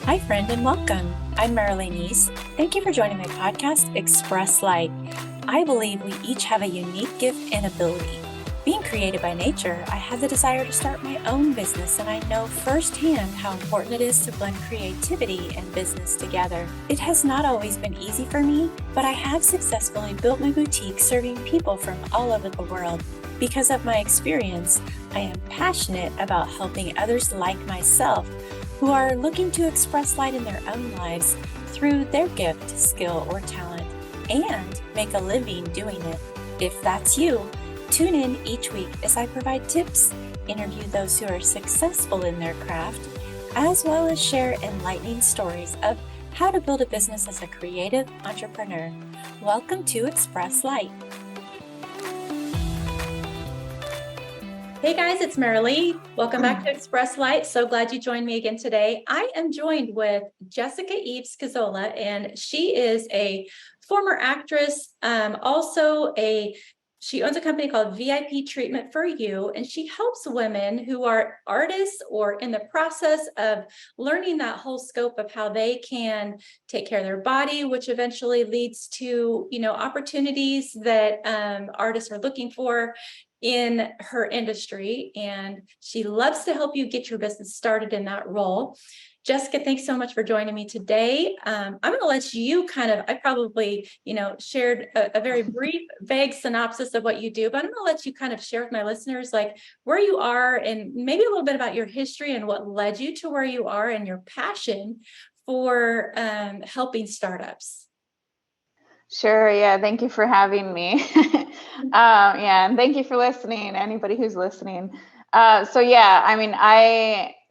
Hi, friend, and welcome. I'm Marilee. Thank you for joining my podcast, Express Light. I believe we each have a unique gift and ability. Being created by nature, I have the desire to start my own business, and I know firsthand how important it is to blend creativity and business together. It has not always been easy for me, but I have successfully built my boutique serving people from all over the world. Because of my experience, I am passionate about helping others like myself who are looking to express light in their own lives through their gift, skill, or talent, and make a living doing it. If that's you, tune in each week as I provide tips, interview those who are successful in their craft, as well as share enlightening stories of how to build a business as a creative entrepreneur. Welcome to Express Light. Hey guys, it's Marilee. Welcome back to Express Light. So glad you joined me again today. I am joined with Jessica Eve Scozzola, and she is a former actress. She owns a company called VIP Treatment for You, and she helps women who are artists or in the process of learning that whole scope of how they can take care of their body, which eventually leads to, opportunities that artists are looking for in her industry. And she loves to help you get your business started in that role. Jessica, thanks so much for joining me today. I'm going to let you I probably, shared a very brief, vague synopsis of what you do, but I'm going to let you kind of share with my listeners, like where you are and maybe a little bit about your history and what led you to where you are and your passion for helping startups. Sure. Yeah. Thank you for having me. And thank you for listening, anybody who's listening. I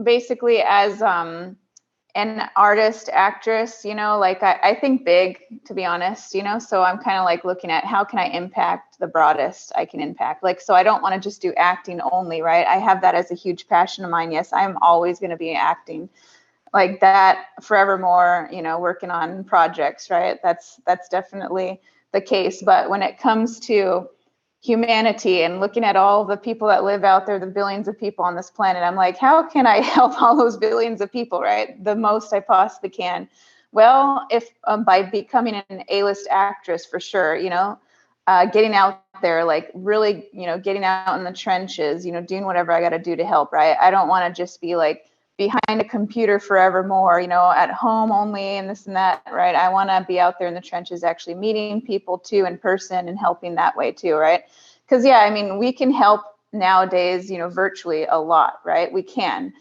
basically, as an artist, actress, I think big, to be honest, so I'm kind of like looking at how can I impact the broadest I can impact. So I don't want to just do acting only, right? I have that as a huge passion of mine. Yes, I'm always going to be acting like that forevermore, working on projects, right? That's definitely the case. But when it comes to humanity and looking at all the people that live out there, the billions of people on this planet, I'm like, how can I help all those billions of people, right? The most I possibly can. Well, if by becoming an A-list actress, for sure, getting out there, like really, getting out in the trenches, doing whatever I got to do to help, right? I don't want to just be like behind a computer forevermore, at home only and this and that, right? I want to be out there in the trenches, actually meeting people too in person and helping that way too, right? Because we can help nowadays, virtually a lot, right? We can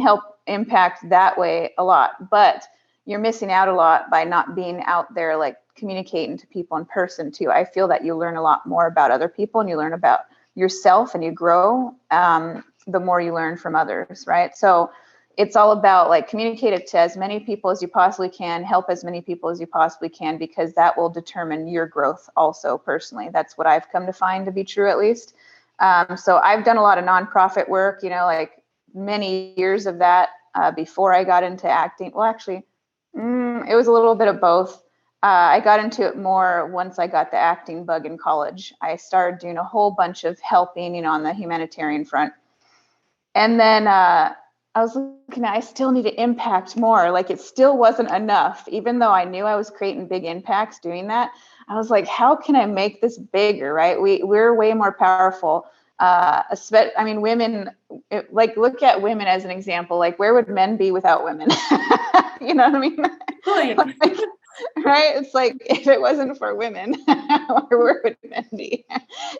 help impact that way a lot, but you're missing out a lot by not being out there, like communicating to people in person too. I feel that you learn a lot more about other people and you learn about yourself and you grow the more you learn from others, right? So it's all about like communicate it to as many people as you possibly can, help as many people as you possibly can, because that will determine your growth also personally. That's what I've come to find to be true, at least. So I've done a lot of nonprofit work, like many years of that before I got into acting. Well, actually, it was a little bit of both. I got into it more once I got the acting bug in college. I started doing a whole bunch of helping, on the humanitarian front. And then I was looking at, I still need to impact more. Like it still wasn't enough, even though I knew I was creating big impacts doing that. I was like, how can I make this bigger, right? We're way more powerful. Women, look at women as an example. Like, where would men be without women? You know what I mean? Right? It's like, if it wasn't for women, where would men be?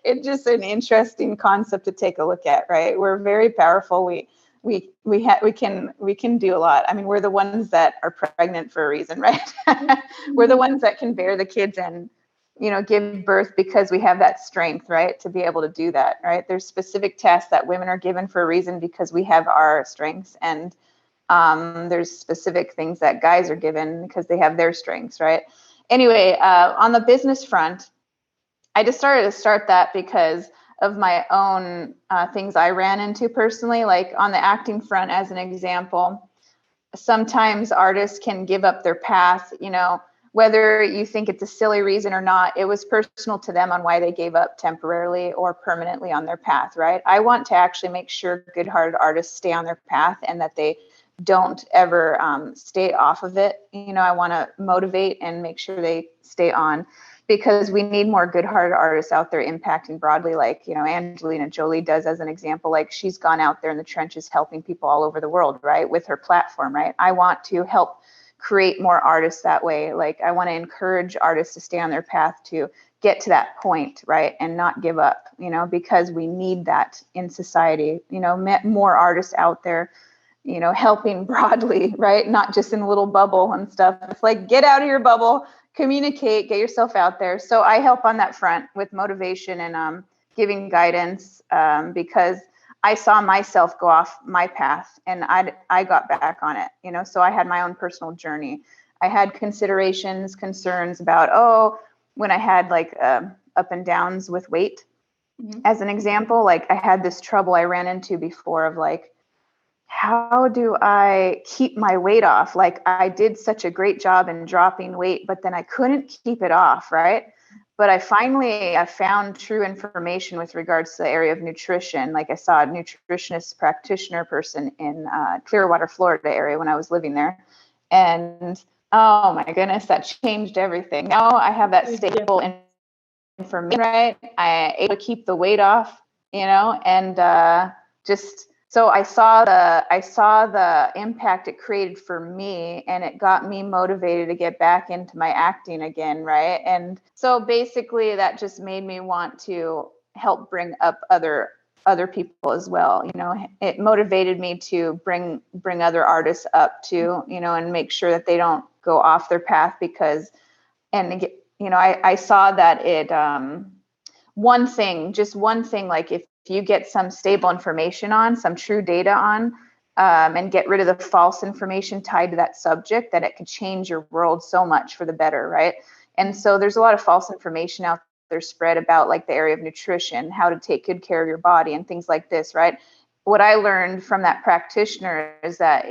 It's just an interesting concept to take a look at, right? We're very powerful. We can do a lot. We're the ones that are pregnant for a reason, right? We're the ones that can bear the kids and, give birth because we have that strength, right? To be able to do that, right? There's specific tests that women are given for a reason because we have our strengths, and there's specific things that guys are given because they have their strengths, right? Anyway, on the business front, I just started to start that because of my own things I ran into personally, like on the acting front, as an example. Sometimes artists can give up their path, whether you think it's a silly reason or not. It was personal to them on why they gave up temporarily or permanently on their path, right? I want to actually make sure good-hearted artists stay on their path and that they don't ever stay off of it. I want to motivate and make sure they stay on, because we need more good-hearted artists out there impacting broadly, like, Angelina Jolie does as an example. Like, she's gone out there in the trenches helping people all over the world, right, with her platform, right? I want to help create more artists that way. Like, I want to encourage artists to stay on their path to get to that point, right, and not give up, because we need that in society, more artists out there, helping broadly, right, not just in a little bubble and stuff. It's like, get out of your bubble, communicate, get yourself out there. So I help on that front with motivation and giving guidance, because I saw myself go off my path and I got back on it, so I had my own personal journey. I had concerns about, when I had like up and downs with weight, as an example. Like, I had this trouble I ran into before of like, how do I keep my weight off? Like, I did such a great job in dropping weight, but then I couldn't keep it off, right? But I found true information with regards to the area of nutrition. Like, I saw a nutritionist practitioner person in Clearwater, Florida area when I was living there. And oh my goodness, that changed everything. Now I have that stable information, right? I able to keep the weight off, and just so I saw the impact it created for me, and it got me motivated to get back into my acting again, right? And so basically that just made me want to help bring up other people as well. It motivated me to bring other artists up too, and make sure that they don't go off their path, because, and I saw that it one thing, like, if you get some stable information on, some true data on, and get rid of the false information tied to that subject, that it could change your world so much for the better, right? And so there's a lot of false information out there spread about, like, the area of nutrition, how to take good care of your body and things like this, right? What I learned from that practitioner is that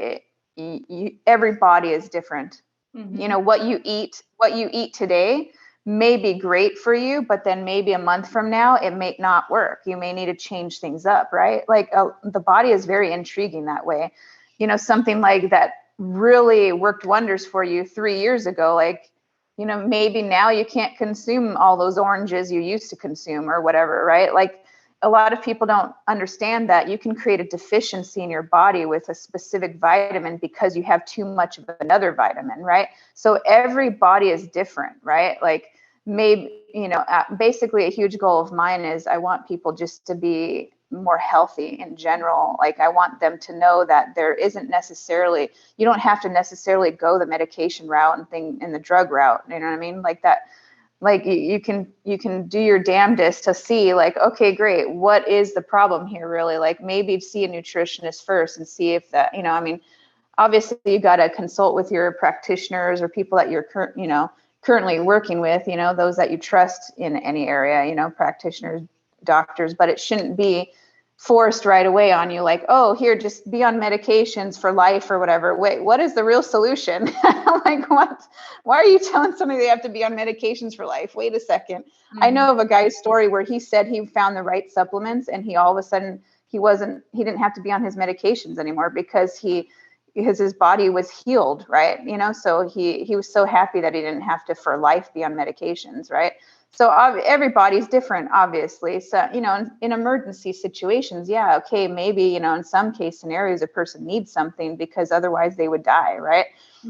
every body is different. What you eat today may be great for you, but then maybe a month from now, it may not work. You may need to change things up, right? Like, the body is very intriguing that way. Something like that really worked wonders for you 3 years ago. Like, maybe now you can't consume all those oranges you used to consume or whatever, right? Like, a lot of people don't understand that you can create a deficiency in your body with a specific vitamin because you have too much of another vitamin, right? So every body is different, right? Like, maybe, basically a huge goal of mine is I want people just to be more healthy in general. Like, I want them to know that there isn't necessarily, you don't have to necessarily go the medication route and the drug route. You know what I mean? Like that. Like, you can do your damnedest to see, like, okay, great, what is the problem here really? Like, maybe see a nutritionist first and see if that, obviously you got to consult with your practitioners or people that you're currently working with, those that you trust in any area, practitioners, doctors, but it shouldn't be forced right away on you, like, oh, here, just be on medications for life or whatever. Wait, what is the real solution? Like, what? Why are you telling somebody they have to be on medications for life? Wait a second. I know of a guy's story where he said he found the right supplements, and he all of a sudden he didn't have to be on his medications anymore because his body was healed, right? So he was so happy that he didn't have to for life be on medications, right? So everybody's different, obviously. So, in emergency situations, yeah, okay, maybe, in some case scenarios, a person needs something because otherwise they would die, right?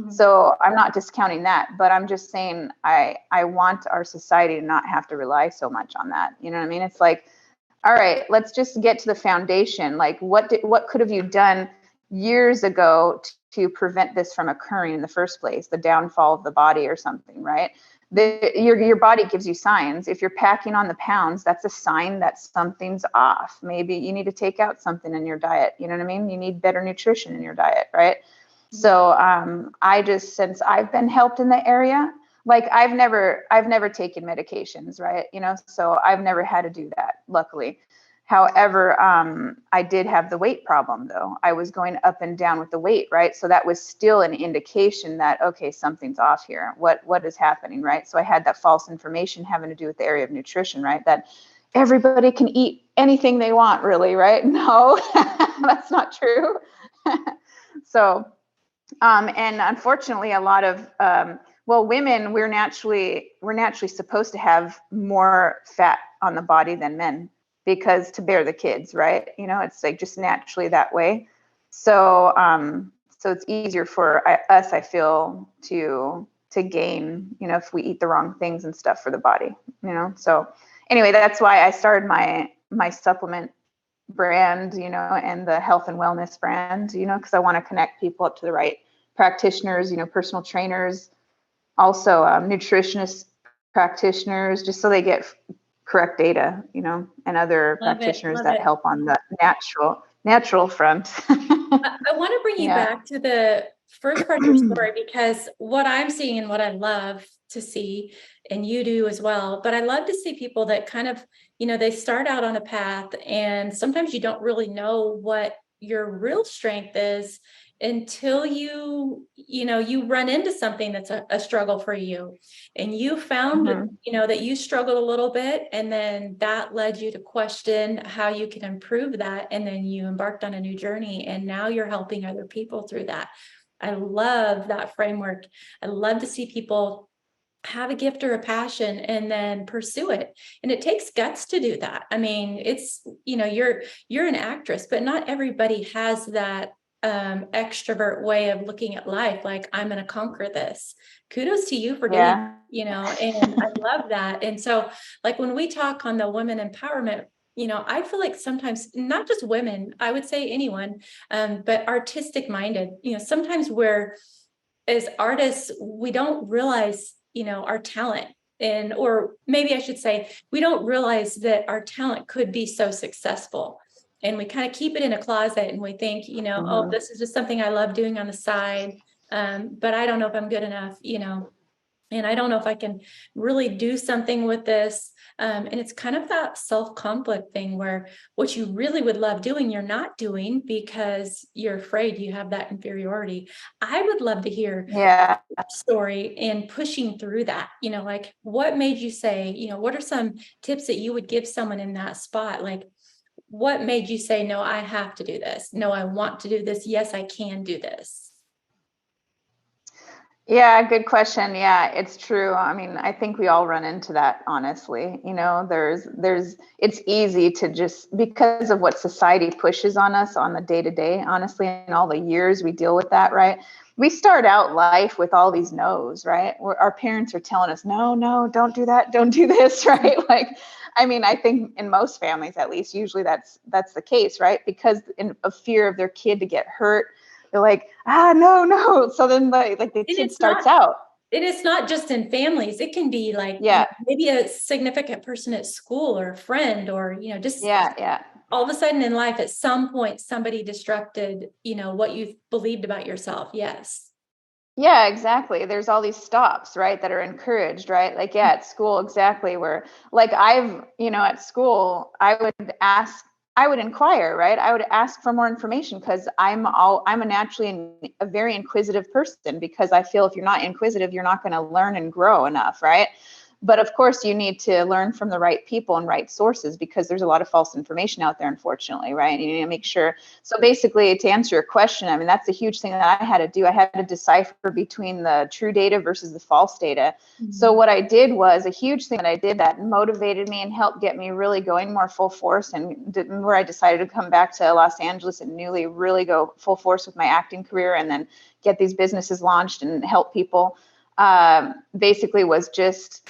So I'm not discounting that, but I'm just saying I want our society to not have to rely so much on that. You know what I mean? It's like, all right, let's just get to the foundation. Like, what could have you done years ago to prevent this from occurring in the first place, the downfall of the body or something, right? Your body gives you signs. If you're packing on the pounds, that's a sign that something's off. Maybe you need to take out something in your diet. You know what I mean? You need better nutrition in your diet, right? So since I've been helped in the area, like, I've never taken medications, right? So I've never had to do that, luckily. However, I did have the weight problem, though. I was going up and down with the weight, right? So that was still an indication that, okay, something's off here. What is happening, right? So I had that false information having to do with the area of nutrition, right? That everybody can eat anything they want, really, right? No, that's not true. So, and unfortunately, a lot of, women, we're naturally supposed to have more fat on the body than men because to bear the kids, right? It's like just naturally that way. So, so it's easier for us, I feel, to gain, if we eat the wrong things and stuff for the body, So anyway, that's why I started my supplement brand, and the health and wellness brand, because I want to connect people up to the right practitioners, personal trainers, also nutritionists, practitioners, just so they get correct data, and other practitioners that help on the natural front. I want to bring you back to the first part of your story, because what I'm seeing and what I love to see, and you do as well, but I love to see people that kind of, they start out on a path, and sometimes you don't really know what your real strength is until you run into something that's a struggle for you, and you found that you struggled a little bit, and then that led you to question how you can improve that, and then you embarked on a new journey, and now you're helping other people through that. I love that framework. I love to see people have a gift or a passion and then pursue it, and it takes guts to do that. I mean, it's you're an actress, but not everybody has that extrovert way of looking at life, like, I'm going to conquer this. Kudos to you for doing and I love that. And so, like, when we talk on the women empowerment, I feel like sometimes, not just women, I would say anyone, but artistic minded, sometimes we're, as artists, we don't realize, our talent, or maybe I should say, we don't realize that our talent could be so successful. And we kind of keep it in a closet, and we think, oh, this is just something I love doing on the side. But I don't know if I'm good enough, and I don't know if I can really do something with this. And it's kind of that self-conflict thing where what you really would love doing, you're not doing because you're afraid you have that inferiority. I would love to hear that story and pushing through that, like, what made you say, what are some tips that you would give someone in that spot? Like, what made you say, no, I have to do this. No, I want to do this. Yes, I can do this. Yeah, good question. Yeah, it's true. I mean, I think we all run into that, honestly. It's easy to just, because of what society pushes on us on the day to day, honestly, and all the years we deal with that, right? We start out life with all these no's, right? Where our parents are telling us, no, don't do that, don't do this, right? Like, I mean, I think in most families, at least, usually that's the case, right? Because of fear of their kid to get hurt, they're like, no. So then the kid starts out. And it's not just in families. It can be like, maybe a significant person at school, or a friend, or, just all of a sudden in life, at some point, somebody disrupted, what you believed about yourself. Yes. Yeah, exactly. There's all these stops, right, that are encouraged, right? Like, at school, exactly, where, like, at school, I would inquire, right? I would ask for more information, because I'm a naturally a very inquisitive person, because I feel if you're not inquisitive, you're not going to learn and grow enough, right? But of course, you need to learn from the right people and right sources, because there's a lot of false information out there, unfortunately, right? And you need to make sure. So basically, to answer your question, I mean, that's a huge thing that I had to do. I had to decipher between the true data versus the false data. So what I did was, a huge thing that I did that motivated me and helped get me really going more full force, and where I decided to come back to Los Angeles and really go full force with my acting career, and then get these businesses launched and help people, basically was just,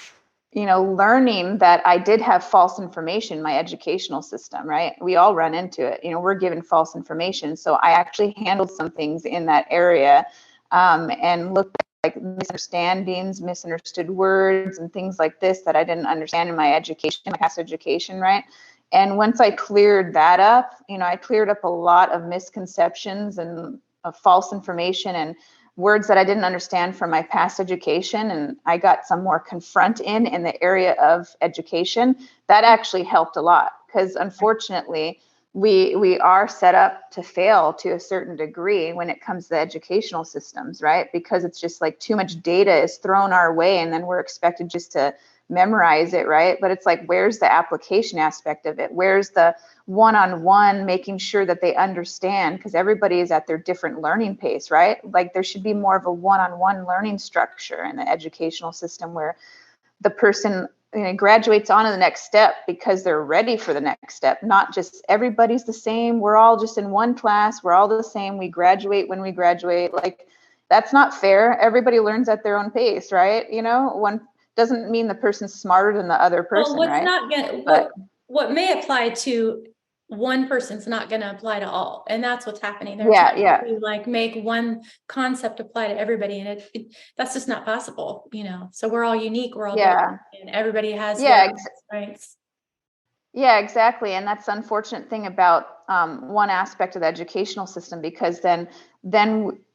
learning that I did have false information in my educational system, right? We all run into it. We're given false information. So I actually handled some things in that area, and looked at, like, misunderstandings, misunderstood words, and things like this that I didn't understand in my education, my past education, right? And once I cleared that up, I cleared up a lot of misconceptions and false information and words that I didn't understand from my past education, and I got some more confront in the area of education. That actually helped a lot, because unfortunately we are set up to fail to a certain degree when it comes to the educational systems, right? Because it's just like too much data is thrown our way, and then we're expected just to memorize it, right? But it's like, where's the application aspect of it? Where's the one-on-one making sure that they understand? Because everybody is at their different learning pace, right? Like there should be more of a one-on-one learning structure in the educational system where the person graduates on to the next step because they're ready for the next step, not just everybody's the same. We're all just in one class. We're all the same. We graduate when we graduate. Like that's not fair. Everybody learns at their own pace, right? One doesn't mean the person's smarter than the other person, Well, right? What may apply to one person's not going to apply to all, and that's what's happening. They're Yeah, trying to like make one concept apply to everybody, and that's just not possible, So we're all unique. We're all different, and everybody has their strengths. Yeah, exactly. And that's the unfortunate thing about one aspect of the educational system, because then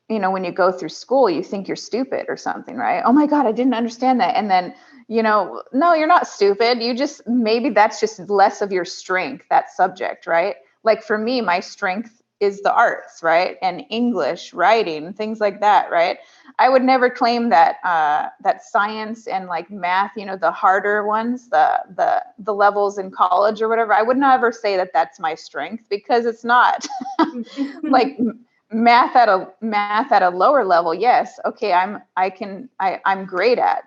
when you go through school, you think you're stupid or something, right? Oh my God, I didn't understand that. And then, no, you're not stupid. Maybe that's just less of your strength, that subject, right? Like for me, my strength is the arts, right? And English, writing, things like that, right? I would never claim that that science and like math, the harder ones, the levels in college or whatever, I would never say that that's my strength, because it's not. Like math at a lower level, yes, okay, I'm great at,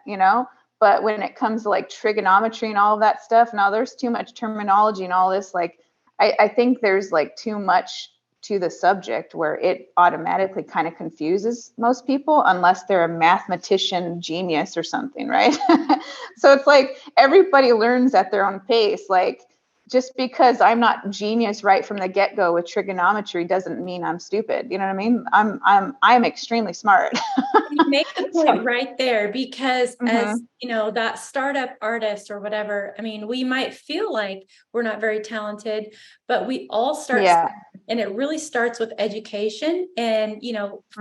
but when it comes to like trigonometry and all of that stuff, now there's too much terminology and all this. Like I think there's like too much to the subject where it automatically kind of confuses most people, unless they're a mathematician genius or something, right? So it's like everybody learns at their own pace. Like just because I'm not genius right from the get-go with trigonometry doesn't mean I'm stupid. You know what I mean? I'm extremely smart. You make the point right there, because as that startup artist or whatever, I mean, we might feel like we're not very talented, but we all start, and it really starts with education and,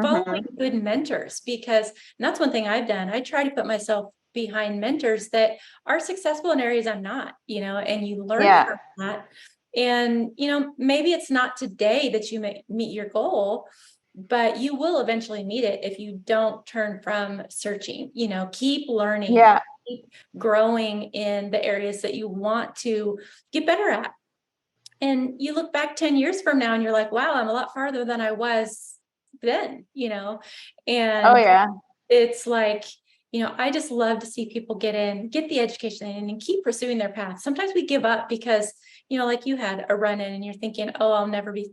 following good mentors, because that's one thing I've done. I try to put myself behind mentors that are successful in areas I'm not, and you learn from that. And, maybe it's not today that you may meet your goal, but you will eventually meet it if you don't turn from searching, keep learning, keep growing in the areas that you want to get better at. And you look back 10 years from now and you're like, wow, I'm a lot farther than I was then, and it's like, I just love to see people get the education in and keep pursuing their path. Sometimes we give up because, like you had a run in and you're thinking, oh, I'll never be,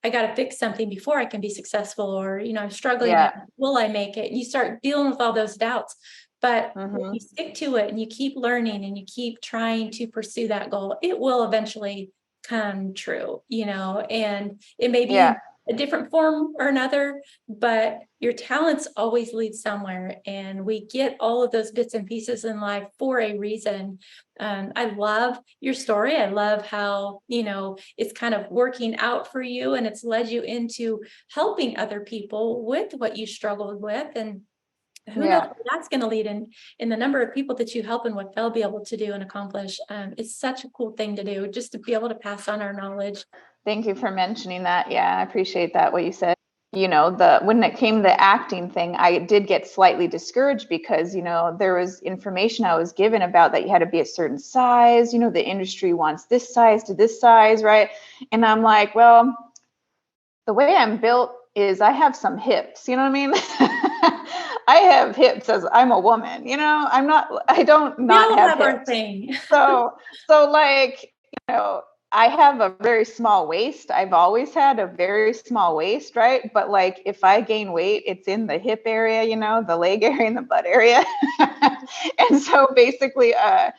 I got to fix something before I can be successful, or, I'm struggling. Will I make it? And you start dealing with all those doubts. But if you stick to it and you keep learning and you keep trying to pursue that goal, it will eventually come true, and it may be a different form or another, but your talents always lead somewhere. And we get all of those bits and pieces in life for a reason. I love your story. I love how, it's kind of working out for you, and it's led you into helping other people with what you struggled with. And who knows where that's going to lead in the number of people that you help and what they'll be able to do and accomplish. It's such a cool thing to do, just to be able to pass on our knowledge. Thank you for mentioning that. Yeah, I appreciate that, what you said. When it came to the acting thing, I did get slightly discouraged because, there was information I was given about that you had to be a certain size, the industry wants this size to this size, right? And I'm like, well, the way I'm built is I have some hips, you know what I mean? I have hips as I'm a woman, I don't not have hips. Thing. So like, I have a very small waist. I've always had a very small waist, right? But like if I gain weight, it's in the hip area, the leg area and the butt area. And so basically, I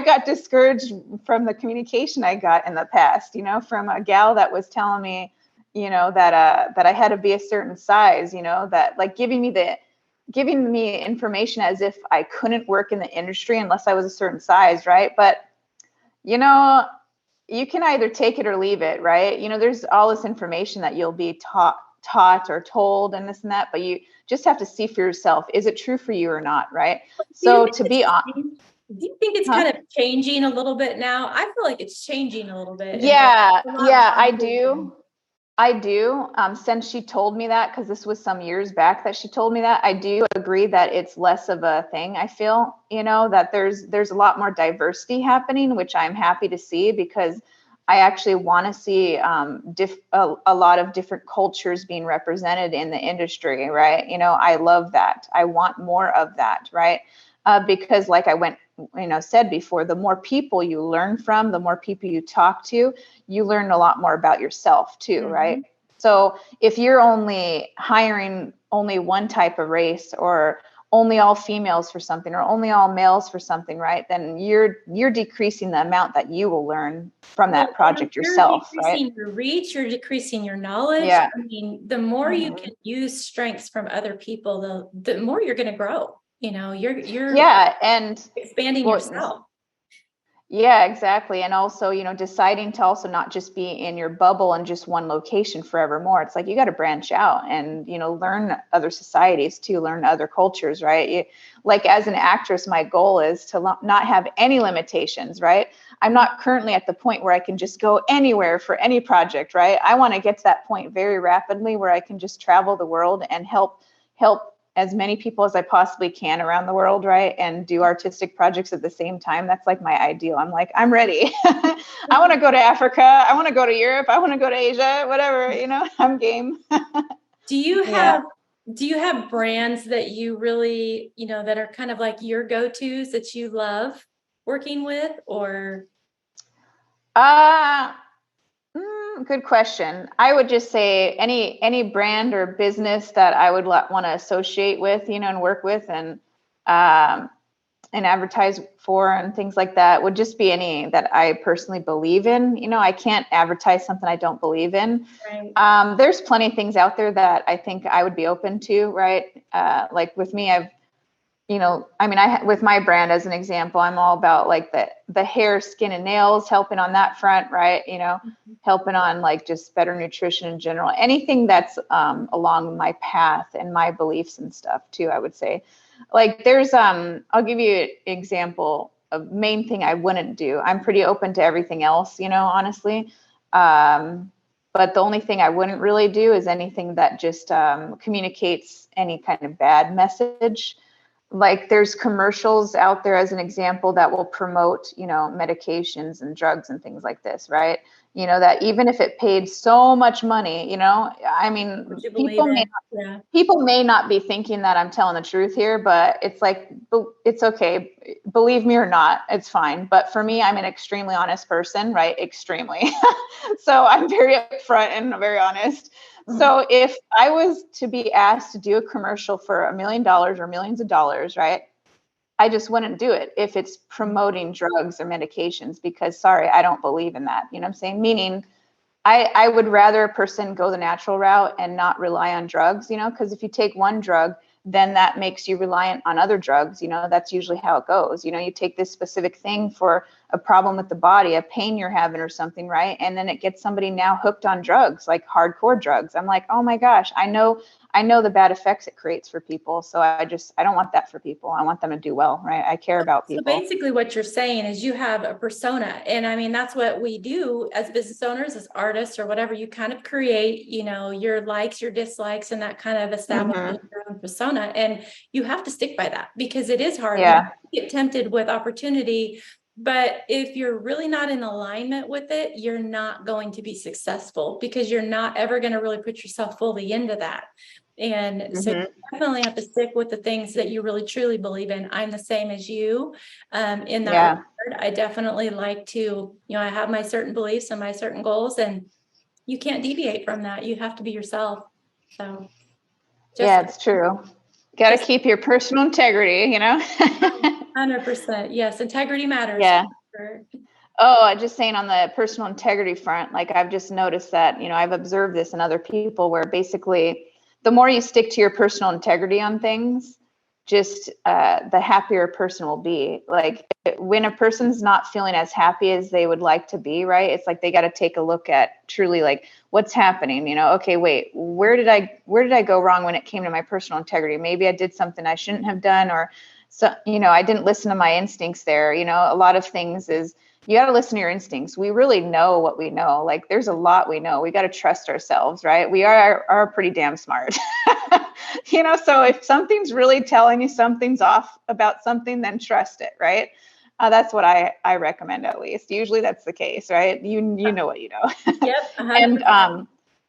got discouraged from the communication I got in the past, from a gal that was telling me, that I had to be a certain size, that like giving me information as if I couldn't work in the industry unless I was a certain size, right? But you can either take it or leave it, right? There's all this information that you'll be taught or told and this and that, but you just have to see for yourself, is it true for you or not, right? So to be honest, do you think it's kind of changing a little bit now? I feel like it's changing a little bit. Yeah, I do. I do. Since she told me that, because this was some years back that she told me that, I do agree that it's less of a thing. I feel, that there's a lot more diversity happening, which I'm happy to see, because I actually want to see a lot of different cultures being represented in the industry, right? I love that. I want more of that, right? Because like said before, the more people you learn from, the more people you talk to, you learn a lot more about yourself too, right? So if you're only hiring only one type of race, or only all females for something, or only all males for something, right, then you're decreasing the amount that you will learn from that project yourself, you're right? decreasing your reach, you're decreasing your knowledge. Yeah. I mean, the more you can use strengths from other people, the more you're going to grow. You're and expanding yourself. Yeah, exactly. And also, deciding to also not just be in your bubble and just one location forevermore. It's like you got to branch out and, learn other societies too, learn other cultures, right? Like as an actress, my goal is to not have any limitations, right? I'm not currently at the point where I can just go anywhere for any project, right? I want to get to that point very rapidly where I can just travel the world and help as many people as I possibly can around the world, right? And do artistic projects at the same time. That's like my ideal. I'm like, I'm ready. I want to go to Africa. I want to go to Europe. I want to go to Asia, whatever, I'm game. Do you have brands that you really, that are kind of like your go-tos that you love working with, or? Good question. I would just say any brand or business that I would want to associate with, and work with and advertise for and things like that would just be any that I personally believe in. I can't advertise something I don't believe in. Right. There's plenty of things out there that I think I would be open to, right? Like with me, with my brand as an example, I'm all about like the hair, skin, and nails, helping on that front, right? Helping on like just better nutrition in general, anything that's along my path and my beliefs and stuff too, I would say. Like there's I'll give you an example of main thing I wouldn't do. I'm pretty open to everything else, honestly. But the only thing I wouldn't really do is anything that just communicates any kind of bad message. Like there's commercials out there as an example that will promote, medications and drugs and things like this, right? That even if it paid so much money, people may not be thinking that I'm telling the truth here, but it's like, it's okay. Believe me or not, it's fine. But for me, I'm an extremely honest person, right? Extremely. So I'm very upfront and very honest. So if I was to be asked to do a commercial for $1 million or millions of dollars, right? I just wouldn't do it if it's promoting drugs or medications, because sorry, I don't believe in that. You know what I'm saying? Meaning I would rather a person go the natural route and not rely on drugs, because if you take one drug, then that makes you reliant on other drugs. That's usually how it goes. You take this specific thing for a problem with the body, a pain you're having or something, right? And then it gets somebody now hooked on drugs, like hardcore drugs. I'm like, oh my gosh, I know the bad effects it creates for people. So I don't want that for people. I want them to do well, right? I care about people. So basically what you're saying is you have a persona. And that's what we do as business owners, as artists or whatever. You kind of create, your likes, your dislikes, and that kind of establishes your own persona. And you have to stick by that because it is hard. Yeah. You get tempted with opportunity. But if you're really not in alignment with it, you're not going to be successful because you're not ever going to really put yourself fully into that. And so you definitely have to stick with the things that you really truly believe in. I'm the same as you in that regard. I definitely like to, I have my certain beliefs and my certain goals, and you can't deviate from that. You have to be yourself. So it's true. Got to keep your personal integrity, 100%. Yes. Integrity matters. Yeah. Oh, just saying on the personal integrity front, like I've just noticed that, I've observed this in other people where basically the more you stick to your personal integrity on things, just the happier a person will be. Like when a person's not feeling as happy as they would like to be, right? It's like they got to take a look at truly like what's happening. Okay, wait, where did I go wrong when it came to my personal integrity? Maybe I did something I shouldn't have done, or so I didn't listen to my instincts there. A lot of things is you got to listen to your instincts. We really know what we know. Like there's a lot we know. We got to trust ourselves, right? We are pretty damn smart. So if something's really telling you something's off about something, then trust it, right? That's what I recommend, at least. Usually that's the case, right? You know what you know. Yep. 100%.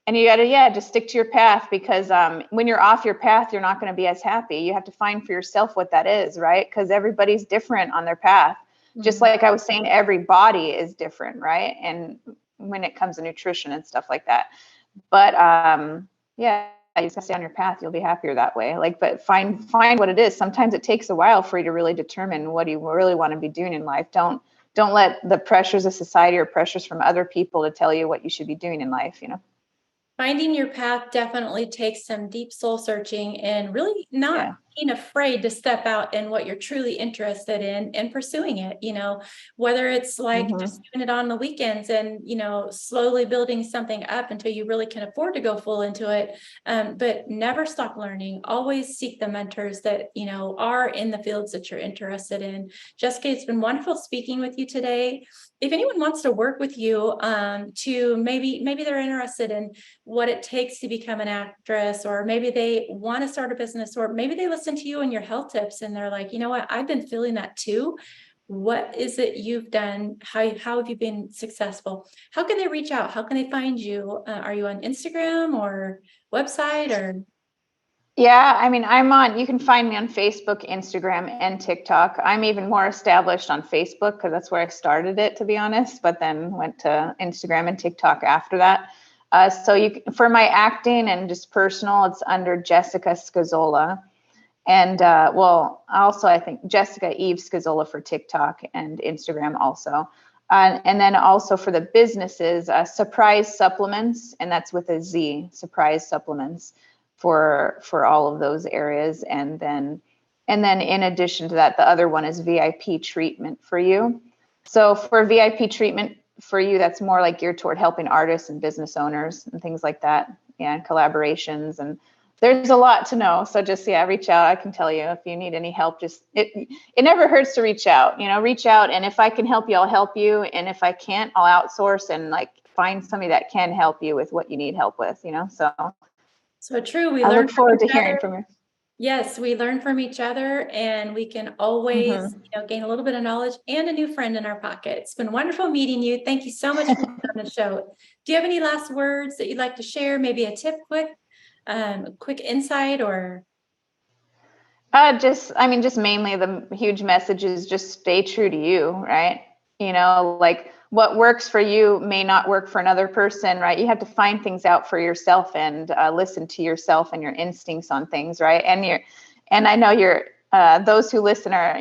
And you got to, just stick to your path, because when you're off your path, you're not going to be as happy. You have to find for yourself what that is, right? Because everybody's different on their path. Just like I was saying, every body is different, right? And when it comes to nutrition and stuff like that. But you just stay on your path. You'll be happier that way. But find what it is. Sometimes it takes a while for you to really determine what you really want to be doing in life. Don't let the pressures of society or pressures from other people to tell you what you should be doing in life, Finding your path definitely takes some deep soul searching and really not being afraid to step out in what you're truly interested in and pursuing it, whether it's like just doing it on the weekends and, slowly building something up until you really can afford to go full into it. But never stop learning. Always seek the mentors that, are in the fields that you're interested in. Jessica, it's been wonderful speaking with you today. If anyone wants to work with you, to maybe they're interested in what it takes to become an actress, or maybe they want to start a business, or maybe they listen to you and your health tips and they're like, you know what, I've been feeling that too. What is it you've done? How have you been successful? How can they reach out? How can they find you? Are you on Instagram or website or? Yeah, I mean, you can find me on Facebook, Instagram, and TikTok. I'm even more established on Facebook because that's where I started it, to be honest, but then went to Instagram and TikTok after that. So for my acting and just personal, it's under Jessica Scozzola. And also I think Jessica Eve Scozzola for TikTok and Instagram also. And then also for the businesses, Surprise Supplements, and that's with a Z, Surprise Supplements, for all of those areas. And then in addition to that, the other one is VIP Treatment for You. So for VIP Treatment for You, that's more like geared toward helping artists and business owners and things like that. Yeah, and collaborations, and there's a lot to know. So just, reach out. I can tell you if you need any help, it never hurts to reach out, reach out. And if I can help you, I'll help you. And if I can't, I'll outsource and find somebody that can help you with what you need help with, So true. I look forward to hearing from you. Yes, we learn from each other, and we can always, gain a little bit of knowledge and a new friend in our pocket. It's been wonderful meeting you. Thank you so much for being on the show. Do you have any last words that you'd like to share? Maybe a tip, quick insight, or? Just mainly the huge message is just stay true to you, right? What works for you may not work for another person, right? You have to find things out for yourself and listen to yourself and your instincts on things, right? And I know those who listen are,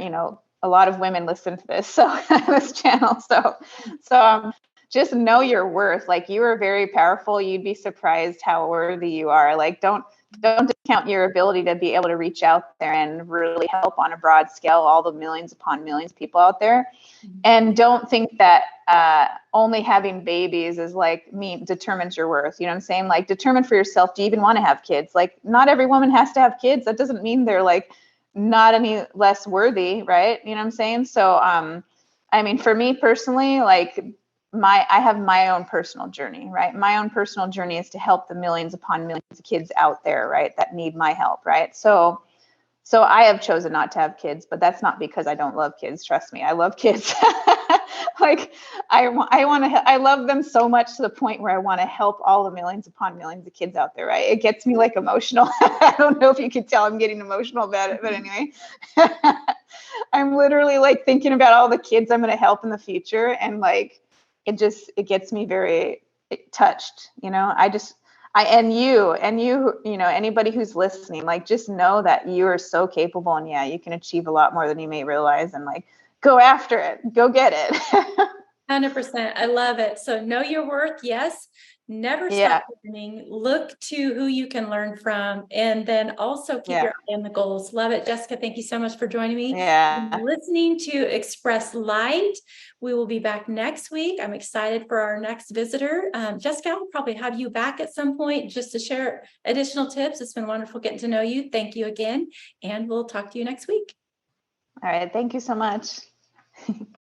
a lot of women listen to this channel. So just know your worth. You are very powerful. You'd be surprised how worthy you are. Don't discount your ability to be able to reach out there and really help on a broad scale, all the millions upon millions of people out there. And don't think that only having babies is determines your worth. You know what I'm saying? Determine for yourself, do you even want to have kids? Not every woman has to have kids. That doesn't mean they're not any less worthy, right? You know what I'm saying? So, for me personally, I have my own personal journey, right? My own personal journey is to help the millions upon millions of kids out there, right, that need my help, right? So I have chosen not to have kids, but that's not because I don't love kids. Trust me, I love kids. I love them so much to the point where I want to help all the millions upon millions of kids out there, right? It gets me emotional. I don't know if you can tell I'm getting emotional about it, but anyway, I'm literally thinking about all the kids I'm going to help in the future, and it gets me very touched, anybody who's listening, just know that you are so capable, and you can achieve a lot more than you may realize, and go after it, go get it. 100%. I love it. So know your worth. Yes. Never stop learning. Look to who you can learn from, and then also keep your eye on the goals. Love it. Jessica, thank you so much for joining me. Listening to Express Light. We will be back next week. I'm excited for our next visitor. Jessica, I'll probably have you back at some point just to share additional tips. It's been wonderful getting to know you. Thank you again. And we'll talk to you next week. All right. Thank you so much.